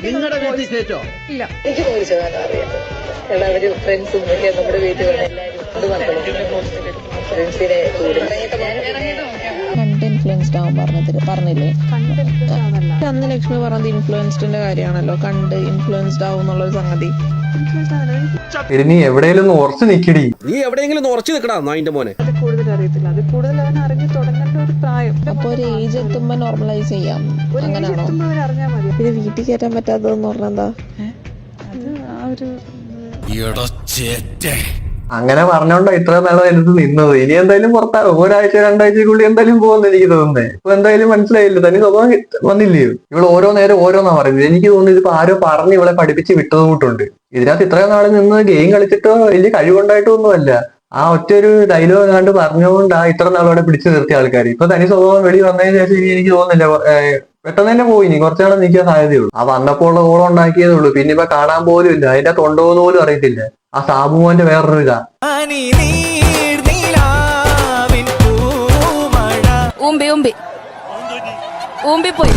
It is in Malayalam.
നിങ്ങളുടെ വീട്ടിൽ ചേച്ചോ ഇല്ല. എനിക്ക് 100% അറിയാം. കാരണം അവര് ഫ്രണ്ട്സും നമ്മുടെ വീട്ടിൽ ഫ്രണ്ട്സിനെ കണ്ട് ഇൻഫ്ലുവൻസ്ഡ് ആവാൻ പറഞ്ഞില്ലേ? അന്ന് ലക്ഷ്മി പറഞ്ഞത് ഇൻഫ്ലുവൻസ്ഡിന്റെ കാര്യമാണല്ലോ, കണ്ട് ഇൻഫ്ലുവൻസ്ഡ് ആവും എന്നുള്ളൊരു സംഗതി. നീ എവിടെയെങ്കിലും ഉറച്ചു നിക്കടി. നീ എവിടെയെങ്കിലും ഉറച്ചു നിക്കടാ നായിന്റെ മോനെ. അത് കൂടുതൽ അറിയത്തില്ല. അത് കൂടുതൽ അവൻ അറിഞ്ഞു തുടങ്ങേണ്ട ഒരു പ്രായം. അപ്പൊ ഒരു ഏജ് എത്തുമ്പോ നോർമലൈസ് ചെയ്യാം, അങ്ങനെയാണോ? അറിഞ്ഞാൽ മതി. ഇത് വീട്ടിൽ കയറ്റാൻ പറ്റാത്തതെന്ന് പറഞ്ഞാ അത് ആ ഒരു അങ്ങനെ പറഞ്ഞോണ്ടോ ഇത്ര നാളെ എടുത്ത് നിന്നത്. ഇനി എന്തായാലും പുറത്താകും. ഒരാഴ്ച രണ്ടാഴ്ചക്കുള്ളിൽ എന്തായാലും പോകുന്ന എനിക്ക് തോന്നുന്നേ. ഇപ്പൊ എന്തായാലും മനസ്സിലായില്ല, തനി സ്വഭാവം വന്നില്ലയോ? ഇവള് ഓരോ നേരം ഓരോന്നാ പറയുന്നത്. എനിക്ക് തോന്നുന്നു ഇതിപ്പോ ആരോ പറഞ്ഞ് ഇവളെ പഠിപ്പിച്ച് വിട്ടത് കൂട്ടുണ്ട്. ഇതിനകത്ത് ഇത്രയും നാളെ നിന്ന് ഗെയിം കളിച്ചിട്ടോ വലിയ കഴിവുണ്ടായിട്ടൊന്നുമല്ല. ആ ഒറ്റ ഒരു ഡയലോഗ് കണ്ട് പറഞ്ഞുകൊണ്ട് ആ ഇത്ര നാളോടെ പിടിച്ചു നിർത്തിയ ആൾക്കാർ ഇപ്പൊ തനി സ്വഭാവം വെളി വന്നതിന് ശേഷം ഇനി എനിക്ക് തോന്നുന്നില്ല പെട്ടെന്ന് തന്നെ പോയി. ഇനി കുറച്ചാളെ നിൽക്കാൻ സാധ്യതയുള്ളൂ. ആ വന്നപ്പോൾ ഉള്ള ഓളം ഉണ്ടാക്കിയതേ ഉള്ളൂ. പിന്നെ ഇപ്പൊ കാണാൻ പോലും ഇല്ല. അതിന്റെ തൊണ്ടോന്ന് പോലും അറിയത്തില്ല. ആ സാബുമോന്റെ വേറൊരു ഇതാ ഊമ്പി പോയി